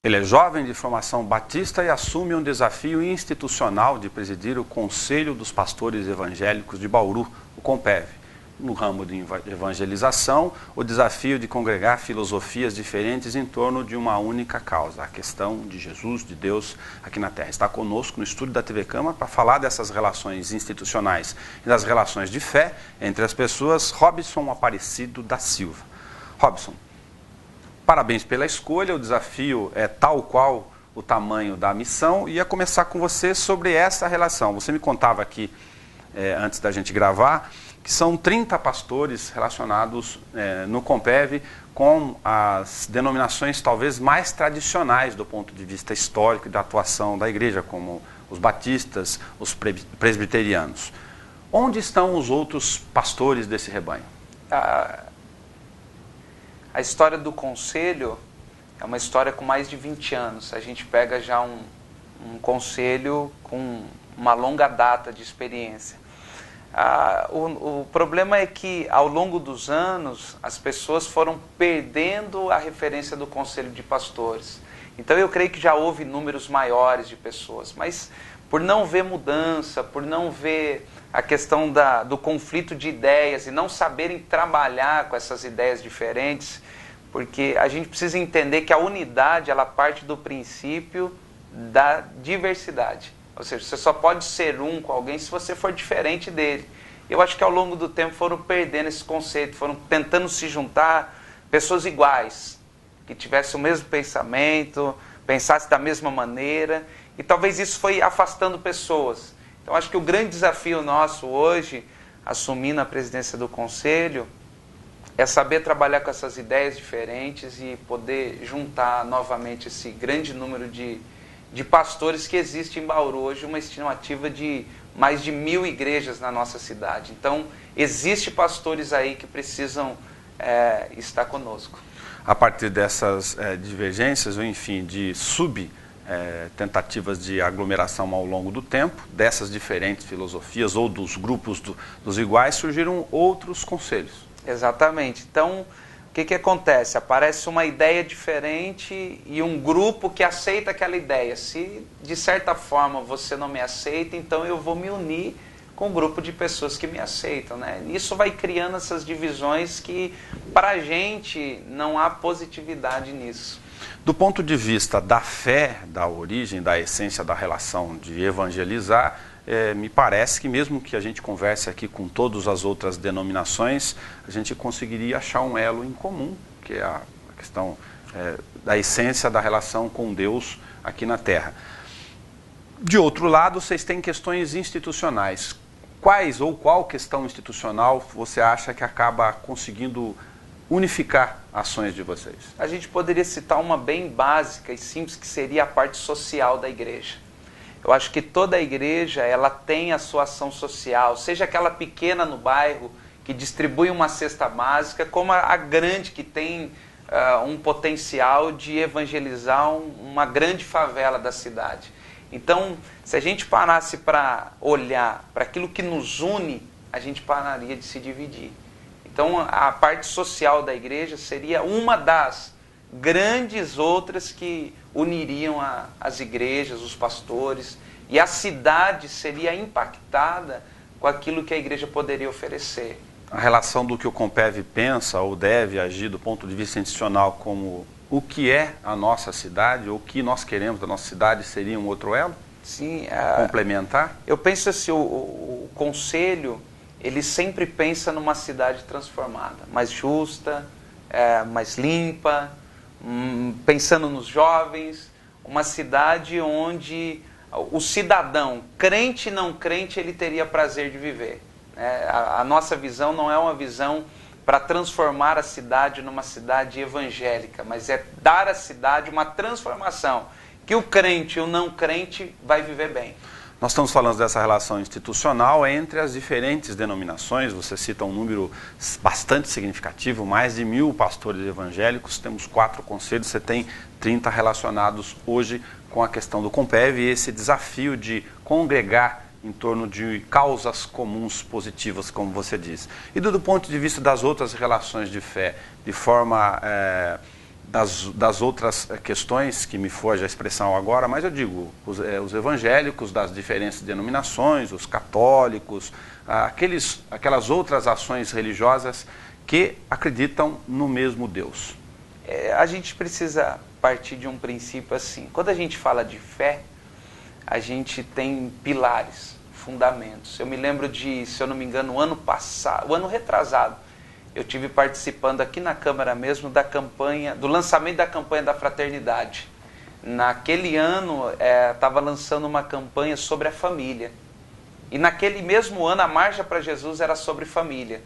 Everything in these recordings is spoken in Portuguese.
Ele é jovem de formação batista e assume um desafio institucional de presidir o Conselho dos Pastores Evangélicos de Bauru, o CONPEV. No ramo de evangelização, o desafio de congregar filosofias diferentes em torno de uma única causa, a questão de Jesus, de Deus aqui na Terra. Está conosco no estúdio da TV Câmara para falar dessas relações institucionais e das relações de fé entre as pessoas, Robson Aparecido da Silva. Robson, parabéns pela escolha, o desafio é tal qual o tamanho da missão. E ia começar com você sobre essa relação. Você me contava aqui, antes da gente gravar, que são 30 pastores relacionados no CONPEV com as denominações talvez mais tradicionais do ponto de vista histórico e da atuação da igreja, como os batistas, os presbiterianos. Onde estão os outros pastores desse rebanho? A história do conselho é uma história com mais de 20 anos. A gente pega já um conselho com uma longa data de experiência. O problema é que, ao longo dos anos, as pessoas foram perdendo a referência do conselho de pastores. Então, eu creio que já houve números maiores de pessoas, mas por não ver mudança, por não ver a questão do conflito de ideias e não saberem trabalhar com essas ideias diferentes, porque a gente precisa entender que a unidade, ela parte do princípio da diversidade. Ou seja, você só pode ser um com alguém se você for diferente dele. Eu acho que ao longo do tempo foram perdendo esse conceito, foram tentando se juntar pessoas iguais, que tivessem o mesmo pensamento, pensassem da mesma maneira, e talvez isso foi afastando pessoas. Então acho que o grande desafio nosso hoje, assumindo a presidência do conselho, é saber trabalhar com essas ideias diferentes e poder juntar novamente esse grande número de pastores que existe em Bauru hoje, uma estimativa de mais de 1000 igrejas na nossa cidade. Então, existe pastores aí que precisam estar conosco. A partir dessas divergências, ou enfim, de tentativas de aglomeração ao longo do tempo, dessas diferentes filosofias ou dos grupos dos iguais, surgiram outros conselhos. Exatamente. Então, o que acontece? Aparece uma ideia diferente e um grupo que aceita aquela ideia. Se, de certa forma, você não me aceita, então eu vou me unir com um grupo de pessoas que me aceitam, né? Isso vai criando essas divisões que, para a gente, não há positividade nisso. Do ponto de vista da fé, da origem, da essência da relação de evangelizar, me parece que mesmo que a gente converse aqui com todas as outras denominações, a gente conseguiria achar um elo em comum, que é a questão da essência da relação com Deus aqui na Terra. De outro lado, vocês têm questões institucionais. Quais ou qual questão institucional você acha que acaba conseguindo unificar ações de vocês? A gente poderia citar uma bem básica e simples, que seria a parte social da igreja. Eu acho que toda igreja, ela tem a sua ação social, seja aquela pequena no bairro, que distribui uma cesta básica, como a grande, que tem um potencial de evangelizar uma grande favela da cidade. Então, se a gente parasse para olhar para aquilo que nos une, a gente pararia de se dividir. Então, a parte social da igreja seria uma das grandes outras que uniriam as igrejas, os pastores, e a cidade seria impactada com aquilo que a igreja poderia oferecer. A relação do que o CONPEV pensa ou deve agir do ponto de vista institucional como o que é a nossa cidade, ou o que nós queremos da nossa cidade, seria um outro elo? Sim. Complementar? Eu penso assim, o conselho, ele sempre pensa numa cidade transformada, mais justa, mais limpa, pensando nos jovens, uma cidade onde o cidadão, crente e não crente, ele teria prazer de viver. A nossa visão não é uma visão para transformar a cidade numa cidade evangélica, mas é dar à cidade uma transformação, que o crente e o não crente vai viver bem. Nós estamos falando dessa relação institucional entre as diferentes denominações. Você cita um número bastante significativo, mais de 1000 pastores evangélicos, temos 4 conselhos, você tem 30 relacionados hoje com a questão do CONPEV e esse desafio de congregar em torno de causas comuns positivas, como você diz. E do ponto de vista das outras relações de fé, de forma das outras questões que me foge a expressão agora, mas eu digo, os evangélicos das diferentes denominações, os católicos, aquelas outras ações religiosas que acreditam no mesmo Deus. A gente precisa partir de um princípio assim. Quando a gente fala de fé, a gente tem pilares, fundamentos. Eu me lembro de, se eu não me engano, o ano retrasado, eu tive participando aqui na Câmara mesmo da campanha, do lançamento da campanha da Fraternidade. Naquele ano, estava lançando uma campanha sobre a família. E naquele mesmo ano, a Marcha para Jesus era sobre família.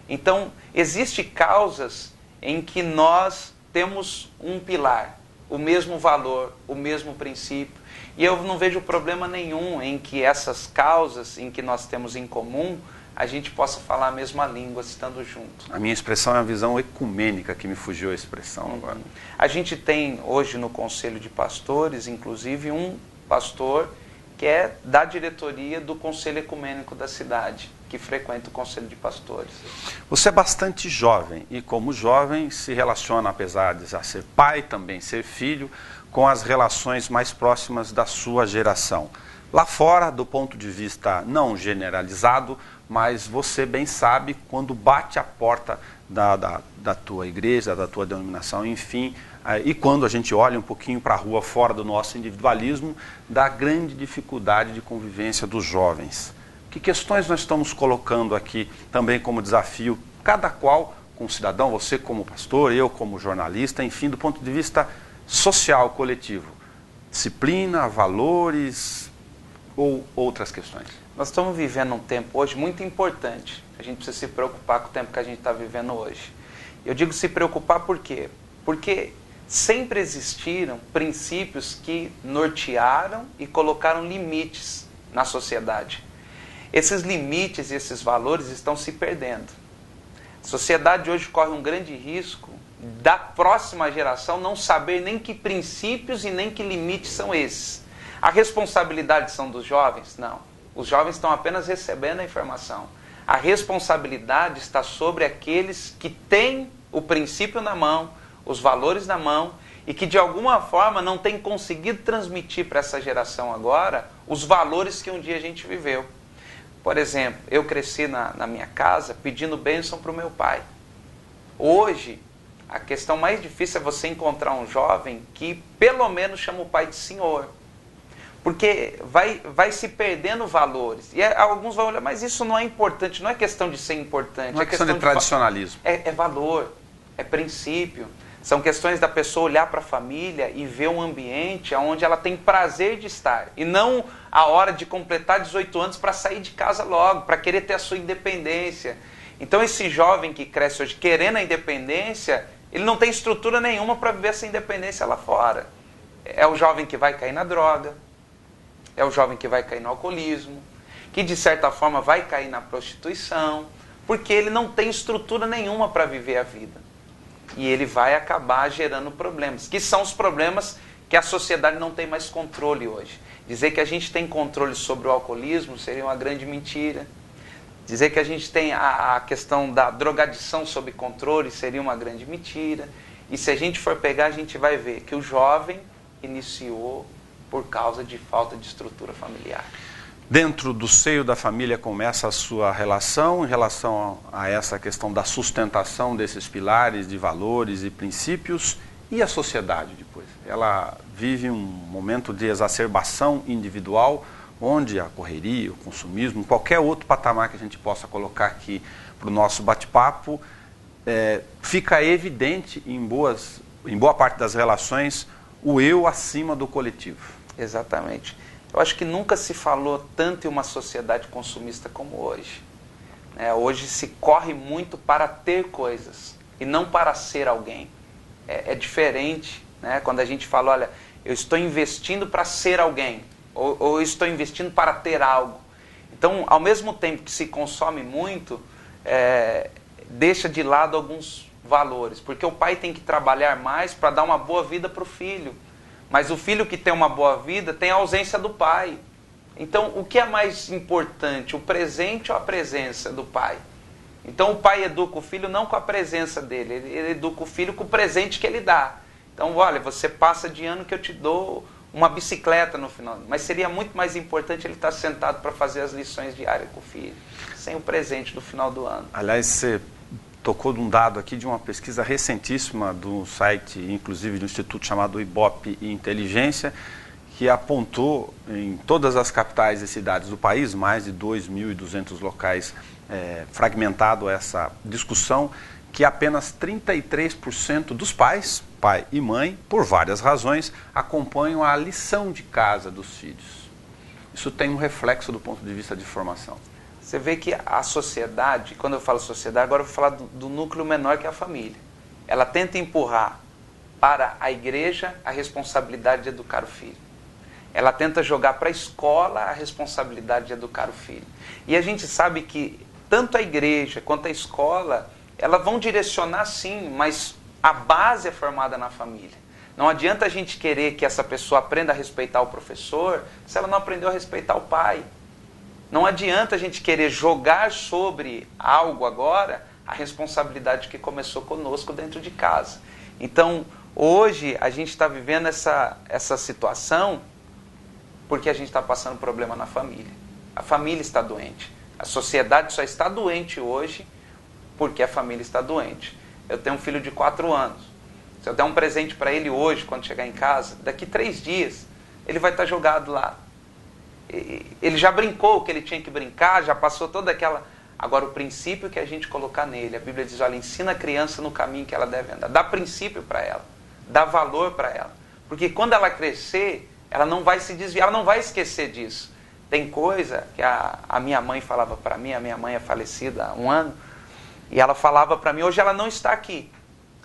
Então, existem causas em que nós temos um pilar, o mesmo valor, o mesmo princípio. E eu não vejo problema nenhum em que essas causas em que nós temos em comum, a gente possa falar a mesma língua estando junto. A minha expressão é a visão ecumênica, que me fugiu a expressão agora. A gente tem hoje no Conselho de Pastores, inclusive, um pastor que é da diretoria do Conselho Ecumênico da cidade, que frequenta o Conselho de Pastores. Você é bastante jovem e, como jovem, se relaciona, apesar de já ser pai, também ser filho, com as relações mais próximas da sua geração. Lá fora, do ponto de vista não generalizado, mas você bem sabe quando bate a porta da tua igreja, da tua denominação, enfim, e quando a gente olha um pouquinho para a rua fora do nosso individualismo, da grande dificuldade de convivência dos jovens. Que questões nós estamos colocando aqui também como desafio, cada qual como cidadão, você como pastor, eu como jornalista, enfim, do ponto de vista social, coletivo? Disciplina, valores ou outras questões? Nós estamos vivendo um tempo hoje muito importante. A gente precisa se preocupar com o tempo que a gente está vivendo hoje. Eu digo se preocupar por quê? Porque sempre existiram princípios que nortearam e colocaram limites na sociedade. Esses limites e esses valores estão se perdendo. A sociedade hoje corre um grande risco da próxima geração não saber nem que princípios e nem que limites são esses. A responsabilidade são dos jovens? Não. Os jovens estão apenas recebendo a informação. A responsabilidade está sobre aqueles que têm o princípio na mão, os valores na mão, e que de alguma forma não têm conseguido transmitir para essa geração agora os valores que um dia a gente viveu. Por exemplo, eu cresci na minha casa pedindo bênção para o meu pai. Hoje, a questão mais difícil é você encontrar um jovem que pelo menos chama o pai de senhor. Porque vai se perdendo valores. E alguns vão olhar, mas isso não é importante, não é questão de ser importante. Não é questão de tradicionalismo. É valor, é princípio. São questões da pessoa olhar para a família e ver um ambiente onde ela tem prazer de estar. E não a hora de completar 18 anos para sair de casa logo, para querer ter a sua independência. Então esse jovem que cresce hoje querendo a independência, ele não tem estrutura nenhuma para viver essa independência lá fora. É o jovem que vai cair na droga, é o jovem que vai cair no alcoolismo, que de certa forma vai cair na prostituição, porque ele não tem estrutura nenhuma para viver a vida. E ele vai acabar gerando problemas, que são os problemas que a sociedade não tem mais controle hoje. Dizer que a gente tem controle sobre o alcoolismo seria uma grande mentira. Dizer que a gente tem a questão da drogadição sob controle seria uma grande mentira. E se a gente for pegar, a gente vai ver que o jovem iniciou por causa de falta de estrutura familiar. Dentro do seio da família começa a sua relação, em relação a essa questão da sustentação desses pilares de valores e princípios, e a sociedade depois. Ela vive um momento de exacerbação individual, onde a correria, o consumismo, qualquer outro patamar que a gente possa colocar aqui para o nosso bate-papo, fica evidente em boa parte das relações o eu acima do coletivo. Exatamente. Eu acho que nunca se falou tanto em uma sociedade consumista como hoje. Hoje se corre muito para ter coisas e não para ser alguém. É diferente, né? Quando a gente fala, olha, eu estou investindo para ser alguém, ou eu estou investindo para ter algo. Então, ao mesmo tempo que se consome muito, deixa de lado alguns valores, porque o pai tem que trabalhar mais para dar uma boa vida para o filho. Mas o filho que tem uma boa vida tem a ausência do pai. Então, o que é mais importante, o presente ou a presença do pai? Então, o pai educa o filho não com a presença dele, ele educa o filho com o presente que ele dá. Então, olha, você passa de ano que eu te dou uma bicicleta no final. Mas seria muito mais importante ele estar sentado para fazer as lições diárias com o filho, sem o presente do final do ano. Aliás, você tocou num dado aqui de uma pesquisa recentíssima do site, inclusive do instituto chamado Ibope e Inteligência, que apontou em todas as capitais e cidades do país, mais de 2.200 locais, fragmentado essa discussão, que apenas 33% dos pais, pai e mãe, por várias razões, acompanham a lição de casa dos filhos. Isso tem um reflexo do ponto de vista de formação. Você vê que a sociedade, quando eu falo sociedade, agora eu vou falar do núcleo menor que é a família. Ela tenta empurrar para a igreja a responsabilidade de educar o filho. Ela tenta jogar para a escola a responsabilidade de educar o filho. E a gente sabe que tanto a igreja quanto a escola, elas vão direcionar sim, mas a base é formada na família. Não adianta a gente querer que essa pessoa aprenda a respeitar o professor se ela não aprendeu a respeitar o pai. Não adianta a gente querer jogar sobre algo agora a responsabilidade que começou conosco dentro de casa. Então, hoje a gente está vivendo essa situação porque a gente está passando problema na família. A família está doente. A sociedade só está doente hoje porque a família está doente. Eu tenho um filho de 4 anos. Se eu der um presente para ele hoje, quando chegar em casa, daqui 3 dias, ele vai estar jogado lá. Ele já brincou o que ele tinha que brincar, já passou toda aquela... Agora, o princípio que a gente colocar nele, a Bíblia diz, olha, ensina a criança no caminho que ela deve andar. Dá princípio para ela, dá valor para ela. Porque quando ela crescer, ela não vai se desviar, ela não vai esquecer disso. Tem coisa que a minha mãe falava para mim, a minha mãe é falecida há 1 ano, e ela falava para mim, hoje ela não está aqui,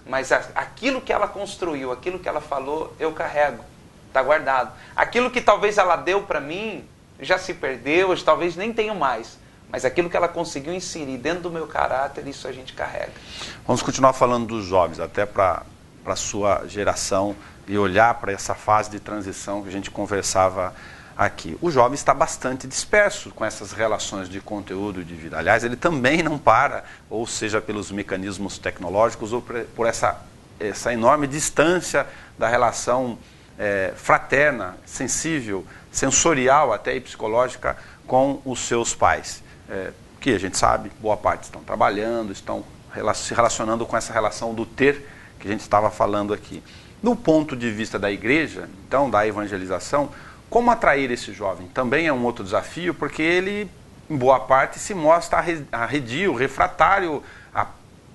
mas aquilo que ela construiu, aquilo que ela falou, eu carrego, está guardado. Aquilo que talvez ela deu para mim, já se perdeu, hoje talvez nem tenho mais, mas aquilo que ela conseguiu inserir dentro do meu caráter, isso a gente carrega. Vamos continuar falando dos jovens, até para a sua geração, e olhar para essa fase de transição que a gente conversava aqui. O jovem está bastante disperso com essas relações de conteúdo e de vida. Aliás, ele também não para, ou seja, pelos mecanismos tecnológicos, ou por essa enorme distância da relação fraterna, sensível, sensorial até e psicológica com os seus pais. Que a gente sabe, boa parte estão trabalhando, estão se relacionando com essa relação do ter que a gente estava falando aqui. No ponto de vista da igreja, então, da evangelização, como atrair esse jovem? Também é um outro desafio, porque ele, em boa parte, se mostra arredio, refratário a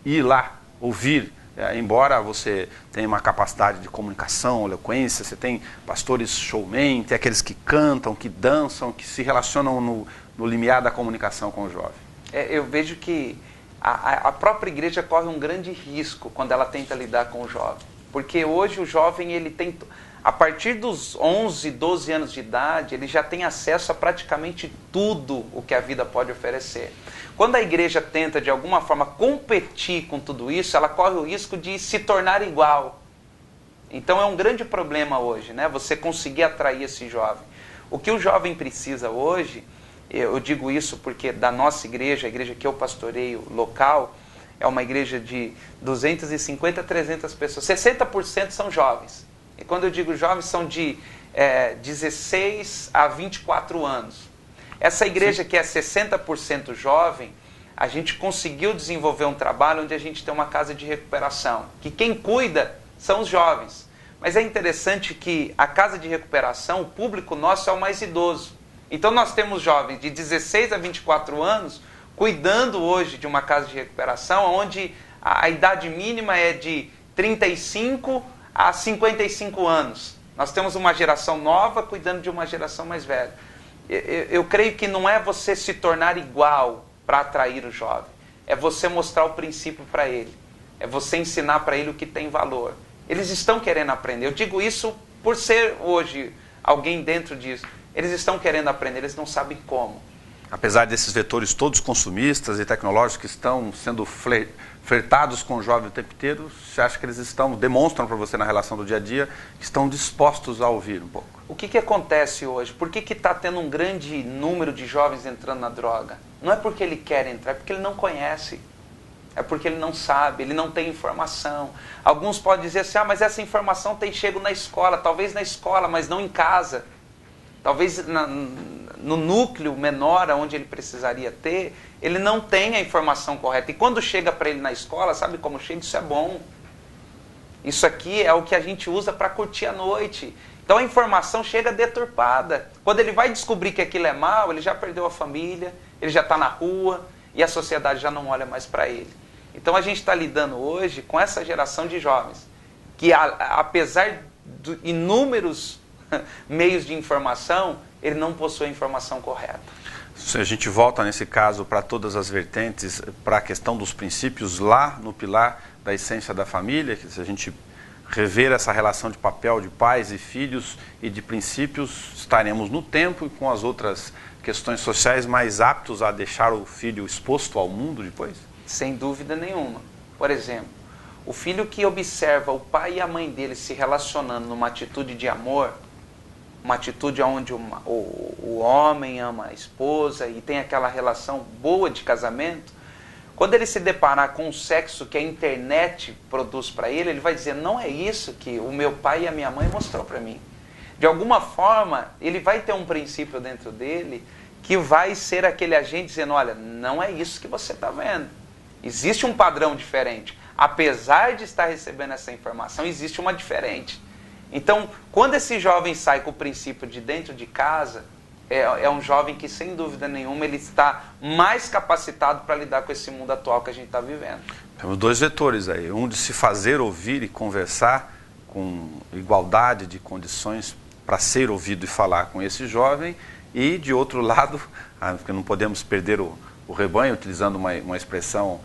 ir lá, ouvir. Embora você tenha uma capacidade de comunicação, eloquência, você tem pastores showman, tem aqueles que cantam, que dançam, que se relacionam no limiar da comunicação com o jovem. Eu vejo que a própria igreja corre um grande risco quando ela tenta lidar com o jovem. Porque hoje o jovem, ele tem, a partir dos 11, 12 anos de idade, ele já tem acesso a praticamente tudo o que a vida pode oferecer. Quando a igreja tenta, de alguma forma, competir com tudo isso, ela corre o risco de se tornar igual. Então é um grande problema hoje, né? Você conseguir atrair esse jovem. O que o jovem precisa hoje, eu digo isso porque da nossa igreja, a igreja que eu pastoreio local, é uma igreja de 250 a 300 pessoas. 60% são jovens. E quando eu digo jovens, são de 16 a 24 anos. Essa igreja que é 60% jovem, a gente conseguiu desenvolver um trabalho onde a gente tem uma casa de recuperação, que quem cuida são os jovens. Mas é interessante que a casa de recuperação, o público nosso é o mais idoso. Então nós temos jovens de 16 a 24 anos cuidando hoje de uma casa de recuperação, onde a idade mínima é de 35 a 55 anos. Nós temos uma geração nova cuidando de uma geração mais velha. Eu creio que não é você se tornar igual para atrair o jovem. É você mostrar o princípio para ele. É você ensinar para ele o que tem valor. Eles estão querendo aprender. Eu digo isso por ser hoje alguém dentro disso. Eles estão querendo aprender, eles não sabem como. Apesar desses vetores todos consumistas e tecnológicos que estão sendo flertados com o jovem o tempo inteiro, você acha que eles demonstram para você na relação do dia a dia, que estão dispostos a ouvir um pouco? O que acontece hoje? Por que está tendo um grande número de jovens entrando na droga? Não é porque ele quer entrar, é porque ele não conhece. É porque ele não sabe, ele não tem informação. Alguns podem dizer assim, mas essa informação tem chego na escola. Talvez na escola, mas não em casa. Talvez no núcleo menor, onde ele precisaria ter, ele não tem a informação correta. E quando chega para ele na escola, sabe como chega? Isso é bom. Isso aqui é o que a gente usa para curtir a noite. Então a informação chega deturpada. Quando ele vai descobrir que aquilo é mal, ele já perdeu a família, ele já está na rua e a sociedade já não olha mais para ele. Então a gente está lidando hoje com essa geração de jovens que, apesar de inúmeros meios de informação, ele não possui a informação correta. Se a gente volta nesse caso para todas as vertentes, para a questão dos princípios lá no pilar da essência da família, que se a gente rever essa relação de papel de pais e filhos e de princípios, estaremos no tempo e com as outras questões sociais mais aptos a deixar o filho exposto ao mundo depois? Sem dúvida nenhuma. Por exemplo, o filho que observa o pai e a mãe dele se relacionando numa atitude de amor, uma atitude onde o homem ama a esposa e tem aquela relação boa de casamento, quando ele se deparar com o sexo que a internet produz para ele, ele vai dizer, não é isso que o meu pai e a minha mãe mostrou para mim. De alguma forma, ele vai ter um princípio dentro dele que vai ser aquele agente dizendo, olha, não é isso que você está vendo. Existe um padrão diferente. Apesar de estar recebendo essa informação, existe uma diferente. Então, quando esse jovem sai com o princípio de dentro de casa, é um jovem que, sem dúvida nenhuma, ele está mais capacitado para lidar com esse mundo atual que a gente está vivendo. Temos dois vetores aí. Um de se fazer ouvir e conversar com igualdade de condições para ser ouvido e falar com esse jovem. E, de outro lado, porque não podemos perder o rebanho, utilizando uma expressão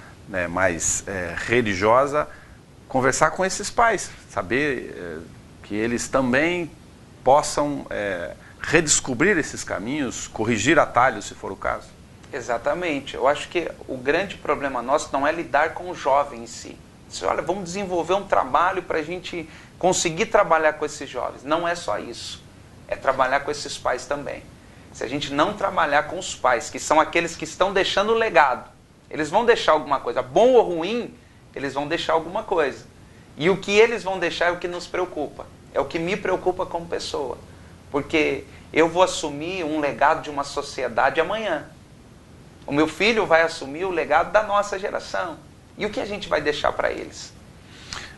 mais religiosa, conversar com esses pais, saber que eles também possam redescobrir esses caminhos, corrigir atalhos, se for o caso. Exatamente. Eu acho que o grande problema nosso não é lidar com o jovem em si. Olha, vamos desenvolver um trabalho para a gente conseguir trabalhar com esses jovens. Não é só isso. É trabalhar com esses pais também. Se a gente não trabalhar com os pais, que são aqueles que estão deixando o legado, eles vão deixar alguma coisa, bom ou ruim, eles vão deixar alguma coisa. E o que eles vão deixar é o que nos preocupa. É o que me preocupa como pessoa. Porque eu vou assumir um legado de uma sociedade amanhã. O meu filho vai assumir o legado da nossa geração. E o que a gente vai deixar para eles?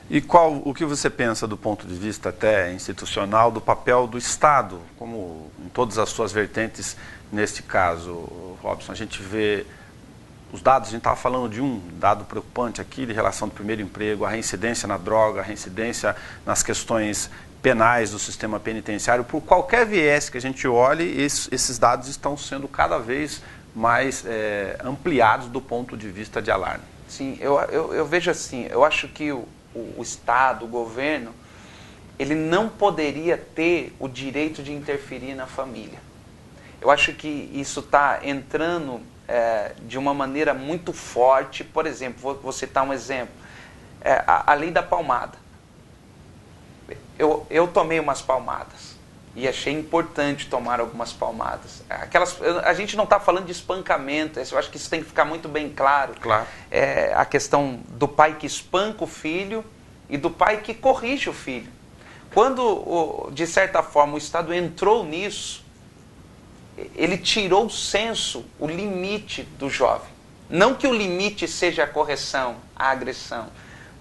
E o que você pensa do ponto de vista até institucional do papel do Estado, como em todas as suas vertentes neste caso, Robson? A gente vê os dados, a gente estava falando de um dado preocupante aqui, de relação do primeiro emprego, a reincidência na droga, a reincidência nas questões penais do sistema penitenciário. Por qualquer viés que a gente olhe, esses dados estão sendo cada vez mais ampliados do ponto de vista de alarme. Sim, eu vejo assim, eu acho que o Estado, o governo, ele não poderia ter o direito de interferir na família. Eu acho que isso está entrando de uma maneira muito forte. Por exemplo, vou citar um exemplo, a lei da palmada. Eu tomei umas palmadas e achei importante tomar algumas palmadas. A gente não está falando de espancamento, eu acho que isso tem que ficar muito bem claro. Claro. A questão do pai que espanca o filho e do pai que corrige o filho. Quando, de certa forma, o Estado entrou nisso, ele tirou o senso, o limite do jovem. Não que o limite seja a correção, a agressão.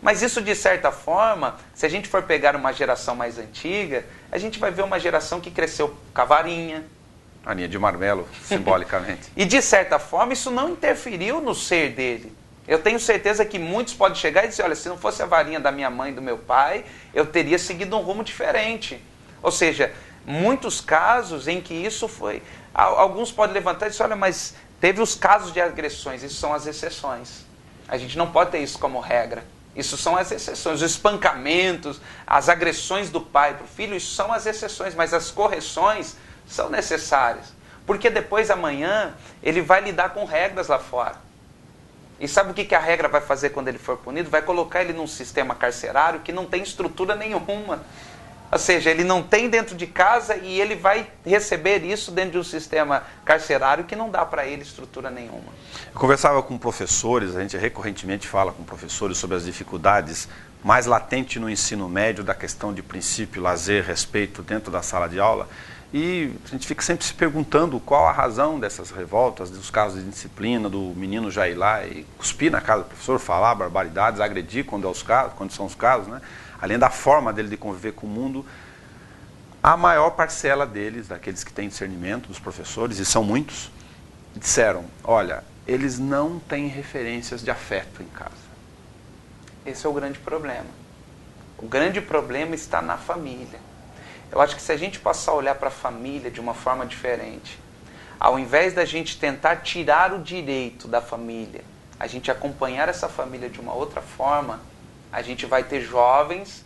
Mas isso, de certa forma, se a gente for pegar uma geração mais antiga, a gente vai ver uma geração que cresceu com a varinha. Varinha de marmelo, simbolicamente. E, de certa forma, isso não interferiu no ser dele. Eu tenho certeza que muitos podem chegar e dizer, olha, se não fosse a varinha da minha mãe e do meu pai, eu teria seguido um rumo diferente. Ou seja, muitos casos em que isso foi... Alguns podem levantar e dizer, olha, mas teve os casos de agressões, isso são as exceções. A gente não pode ter isso como regra. Isso são as exceções. Os espancamentos, as agressões do pai para o filho, isso são as exceções, mas as correções são necessárias. Porque depois, amanhã, ele vai lidar com regras lá fora. E sabe o que a regra vai fazer quando ele for punido? Vai colocar ele num sistema carcerário que não tem estrutura nenhuma. Ou seja, ele não tem dentro de casa e ele vai receber isso dentro de um sistema carcerário que não dá para ele estrutura nenhuma. Eu conversava com professores, a gente recorrentemente fala com professores sobre as dificuldades mais latentes no ensino médio da questão de princípio, lazer, respeito dentro da sala de aula. E a gente fica sempre se perguntando qual a razão dessas revoltas, dos casos de disciplina, do menino já ir lá e cuspir na casa do professor, falar barbaridades, agredir quando são os casos, né? Além da forma dele de conviver com o mundo. A maior parcela deles, daqueles que têm discernimento, dos professores, e são muitos, disseram, olha, eles não têm referências de afeto em casa. Esse é o grande problema. O grande problema está na família. Eu acho que se a gente passar a olhar para a família de uma forma diferente, ao invés da gente tentar tirar o direito da família, a gente acompanhar essa família de uma outra forma, a gente vai ter jovens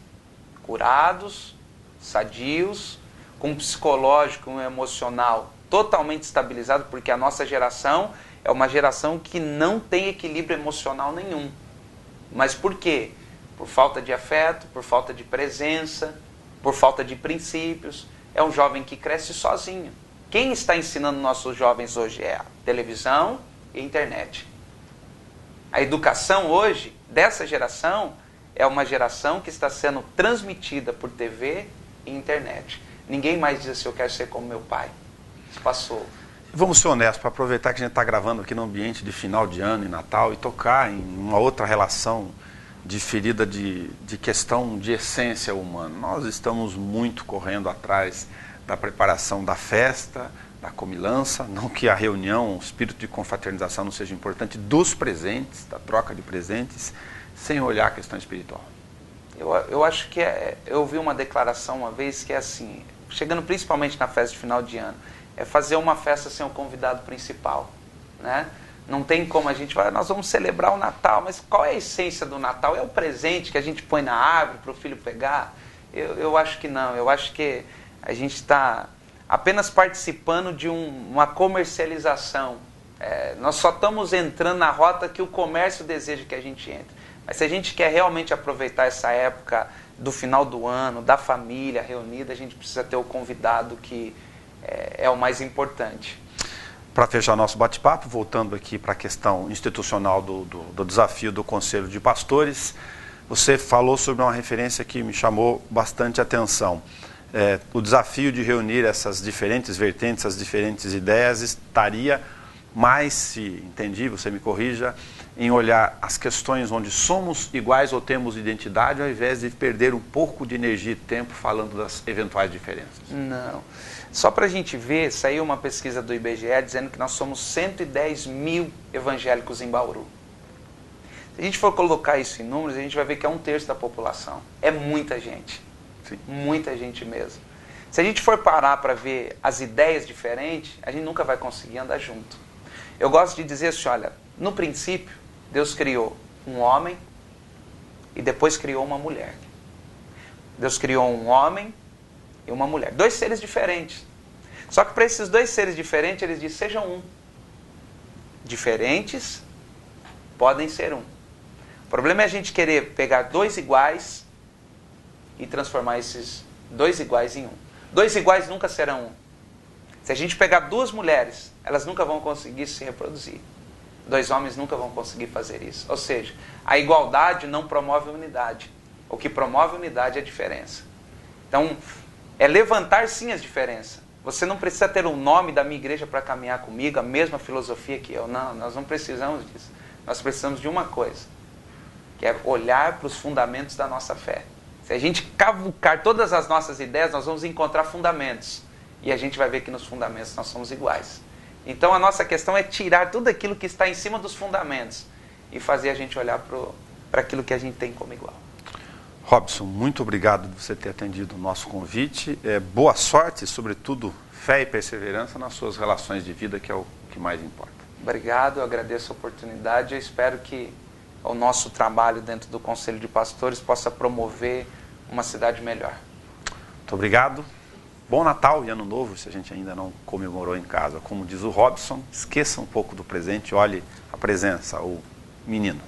curados, sadios, com um psicológico e um emocional totalmente estabilizado, porque a nossa geração é uma geração que não tem equilíbrio emocional nenhum. Mas por quê? Por falta de afeto, por falta de presença, por falta de princípios. É um jovem que cresce sozinho. Quem está ensinando nossos jovens hoje é a televisão e a internet. A educação hoje, dessa geração, é uma geração que está sendo transmitida por TV e internet. Ninguém mais diz assim, eu quero ser como meu pai. Isso passou. Vamos ser honestos, para aproveitar que a gente está gravando aqui no ambiente de final de ano e Natal e tocar em uma outra relação de ferida de questão de essência humana. Nós estamos muito correndo atrás da preparação da festa, da comilança, não que a reunião, o espírito de confraternização não seja importante, dos presentes, da troca de presentes, sem olhar a questão espiritual. Eu acho que eu ouvi uma declaração uma vez que é assim, chegando principalmente na festa de final de ano, é fazer uma festa sem o convidado principal, né? Não tem como a gente falar, nós vamos celebrar o Natal, mas qual é a essência do Natal? É o presente que a gente põe na árvore para o filho pegar? Eu acho que não, eu acho que a gente está apenas participando de uma comercialização. Nós só estamos entrando na rota que o comércio deseja que a gente entre. Mas se a gente quer realmente aproveitar essa época do final do ano, da família reunida, a gente precisa ter o convidado que é o mais importante. Para fechar nosso bate-papo, voltando aqui para a questão institucional do desafio do Conselho de Pastores, você falou sobre uma referência que me chamou bastante atenção. O desafio de reunir essas diferentes vertentes, essas diferentes ideias, estaria mais, se entendi, você me corrija, em olhar as questões onde somos iguais ou temos identidade, ao invés de perder um pouco de energia e tempo falando das eventuais diferenças. Não. Só para a gente ver, saiu uma pesquisa do IBGE dizendo que nós somos 110 mil evangélicos em Bauru. Se a gente for colocar isso em números, a gente vai ver que é 1/3 da população. É muita gente. Sim. Muita gente mesmo. Se a gente for parar para ver as ideias diferentes, a gente nunca vai conseguir andar junto. Eu gosto de dizer assim, olha, no princípio, Deus criou um homem e depois criou uma mulher. Deus criou um homem e uma mulher. 2 seres diferentes. Só que para esses 2 seres diferentes, eles dizem, sejam um. Diferentes podem ser um. O problema é a gente querer pegar 2 iguais e transformar esses 2 iguais em um. 2 iguais nunca serão um. Se a gente pegar 2 mulheres, elas nunca vão conseguir se reproduzir. 2 homens nunca vão conseguir fazer isso. Ou seja, a igualdade não promove a unidade. O que promove a unidade é a diferença. Então, é levantar sim as diferenças. Você não precisa ter um nome da minha igreja para caminhar comigo, a mesma filosofia que eu. Não, nós não precisamos disso. Nós precisamos de uma coisa, que é olhar para os fundamentos da nossa fé. Se a gente cavucar todas as nossas ideias, nós vamos encontrar fundamentos. E a gente vai ver que nos fundamentos nós somos iguais. Então a nossa questão é tirar tudo aquilo que está em cima dos fundamentos e fazer a gente olhar para aquilo que a gente tem como igual. Robson, muito obrigado por você ter atendido o nosso convite. Boa sorte, sobretudo fé e perseverança nas suas relações de vida, que é o que mais importa. Obrigado, eu agradeço a oportunidade. Eu espero que o nosso trabalho dentro do Conselho de Pastores possa promover uma cidade melhor. Muito obrigado. Bom Natal e Ano Novo, se a gente ainda não comemorou em casa. Como diz o Robson, esqueça um pouco do presente, olhe a presença, o menino.